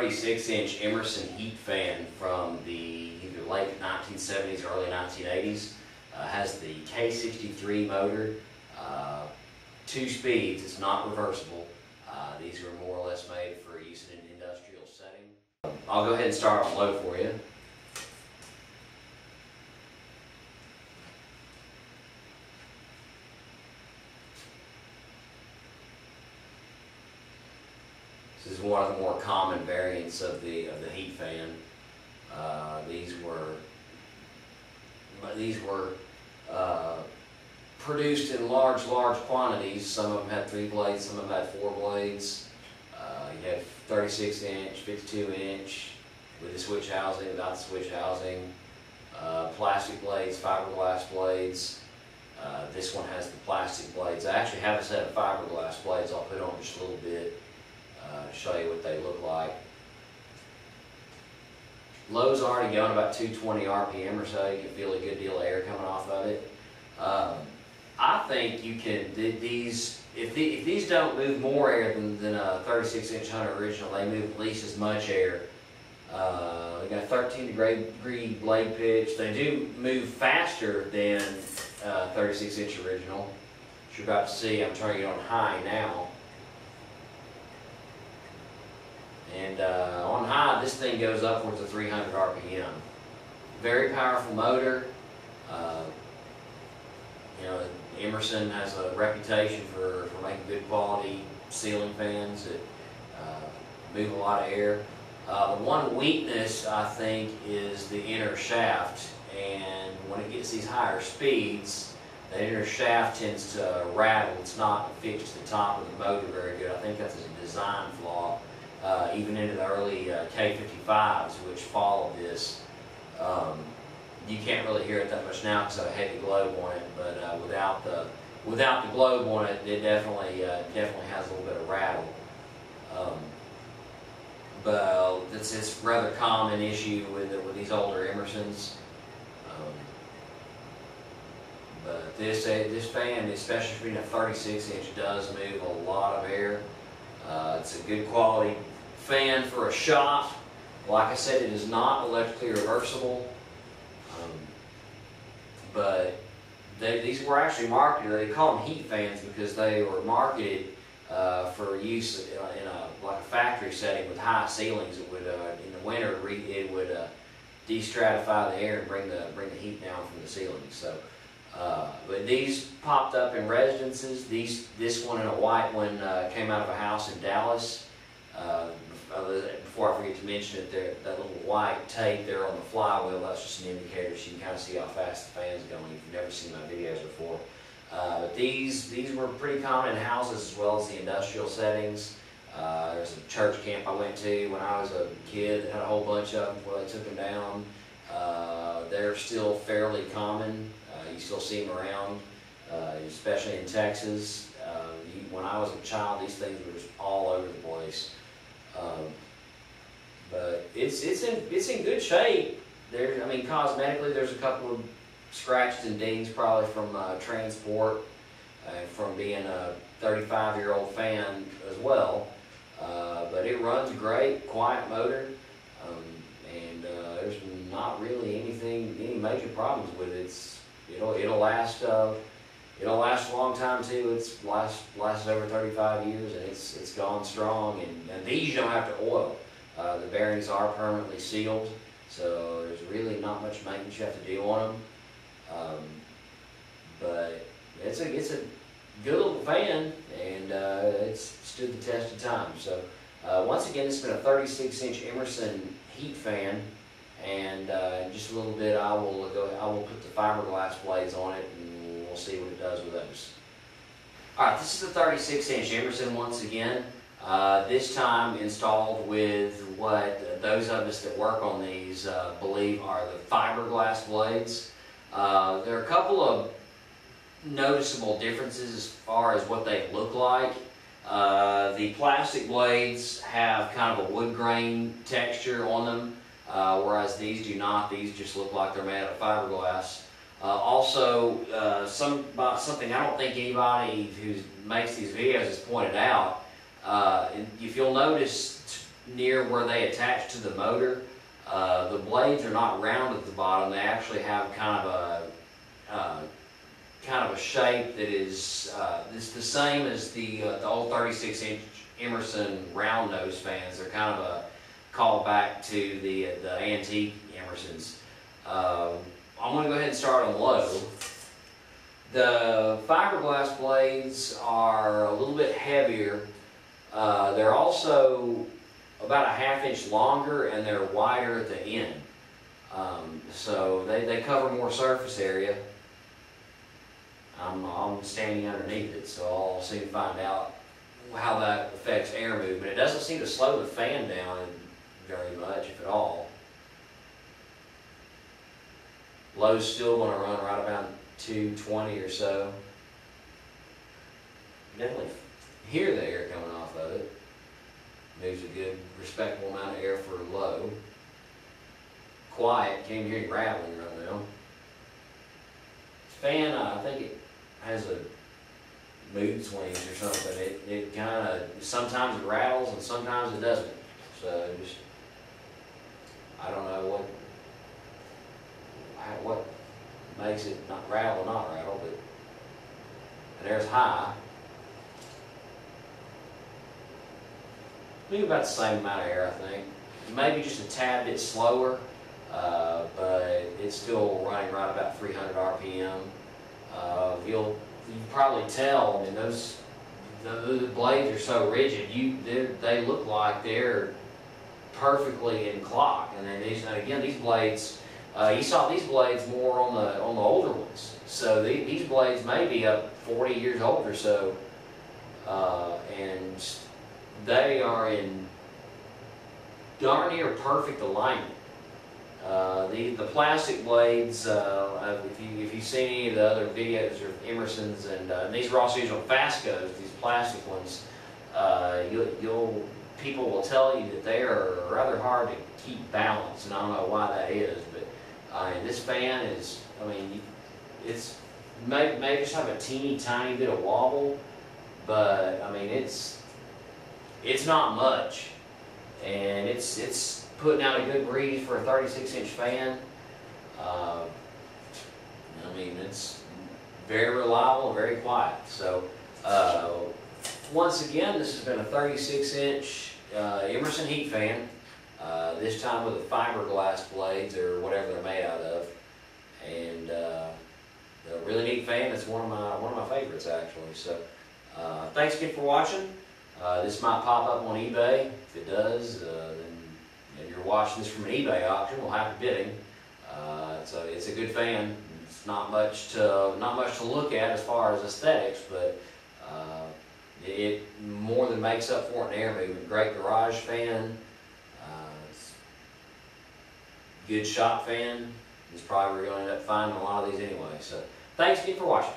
36-inch Emerson heat fan from the either late 1970s or early 1980s. Has the K63 motor, 2 speeds. It's not reversible. These are more or less made for use in an industrial setting. I'll go ahead and start on low for you. This is one of the more common variants of the heat fan. These were produced in large quantities. Some of them had 3 blades, some of them had 4 blades. You have 36-inch, 52-inch with the switch housing, without the switch housing. Plastic blades, fiberglass blades. This one has the plastic blades. I actually have a set of fiberglass blades. I'll put on just a little bit to show you what they look like. Low's already going about 220 RPM or so. You can feel a good deal of air coming off of it. I think you can, if these don't move more air than a 36-inch Hunter original, they move at least as much air. They got 13-degree blade pitch. They do move faster than 36-inch original, which you're about to see. I'm turning it on high now. And on high, this thing goes upwards of 300 RPM. Very powerful motor. You know, Emerson has a reputation for making good quality ceiling fans that move a lot of air. The one weakness, I think, is the inner shaft. And when it gets these higher speeds, the inner shaft tends to rattle. It's not fixed to the top of the motor very good. I think that's a design flaw. Even into the early K55s, which followed this. You can't really hear it that much now because of a heavy globe on it, but without the globe on it, it definitely has a little bit of rattle. But it's a rather common issue with these older Emersons. But this fan, especially for being a 36-inch, does move a lot of air. It's a good quality fan for a shop. Like I said, it is not electrically reversible, but these were actually marketed. They call them heat fans because they were marketed for use in like a factory setting with high ceilings. It would in the winter it would destratify the air and bring the heat down from the ceiling. So. But these popped up in residences. This one and a white one came out of a house in Dallas. Before I forget to mention it, that little white tape there on the flywheel, that's just an indicator so you can kind of see how fast the fan's going if you've never seen my videos before. But these were pretty common in houses as well as the industrial settings. There's a church camp I went to when I was a kid that had a whole bunch of them before they took them down. They're still fairly common. You still see them around, especially in Texas. When I was a child, these things were just all over the place. But it's in good shape. I mean, cosmetically, there's a couple of scratches and dings probably from transport and from being a 35-year-old fan as well. But it runs great, quiet motor, and there's not really any major problems with it. It'll last a long time too. It's lasted over 35 years, and it's gone strong. And these you don't have to oil. The bearings are permanently sealed, so there's really not much maintenance you have to do on them. But it's a good little fan, and it's stood the test of time. So once again, it's been a 36-inch Emerson heat fan. And in just a little bit, I will put the fiberglass blades on it, and we'll see what it does with those. All right, this is the 36-inch Emerson once again. This time installed with what those of us that work on these believe are the fiberglass blades. There are a couple of noticeable differences as far as what they look like. The plastic blades have kind of a wood grain texture on them. Whereas these do not. These just look like they're made out of fiberglass. Also, something I don't think anybody who makes these videos has pointed out. If you'll notice near where they attach to the motor. The blades are not round at the bottom. They actually have kind of a shape that is it's the same as the old 36-inch Emerson round nose fans. They're kind of a callback to the antique Emersons. I'm going to go ahead and start on low. The fiberglass blades are a little bit heavier. They're also about a half-inch longer, and they're wider at the end. So they cover more surface area. I'm standing underneath it, so I'll soon find out how that affects air movement. It doesn't seem to slow the fan down very much, if at all. Low's still going to run right about 220 or so. Definitely hear the air coming off of it. Moves a good, respectable amount of air for low. Quiet, can't even hear any rattling right now. This fan, I think it has a mood swings or something. It kind of, sometimes it rattles and sometimes it doesn't. So just, I don't know what makes it not rattle, but, and there's high. Maybe about the same amount of air, I think. Maybe just a tad bit slower, but it's still running right about 300 RPM. You'll probably tell. I mean, the blades are so rigid. They look like they're perfectly in clock. And then these blades, you saw these blades more on the older ones. So these blades may be up 40 years old or so, and they are in darn near perfect alignment. The plastic blades, if you've seen any of the other videos of Emerson's, and these are also used on Fascos, these plastic ones, people will tell you that they are rather hard to keep balanced, and I don't know why that is, but and this fan is, I mean, it's may just have a teeny tiny bit of wobble, but I mean it's not much, and it's putting out a good breeze for a 36-inch fan. I mean, it's very reliable and very quiet. So once again, this has been a 36-inch Emerson heat fan, this time with the fiberglass blades or whatever they're made out of, and a really neat fan. It's one of my favorites, actually. So thanks again for watching. This might pop up on eBay. If it does, then you're watching this from an eBay auction. We'll have bidding. So it's a good fan. It's not much to look at as far as aesthetics, but it more than makes up for it in air movement. Great garage fan. Good shop fan. It's probably where you're going to end up finding a lot of these anyway. So thanks again for watching.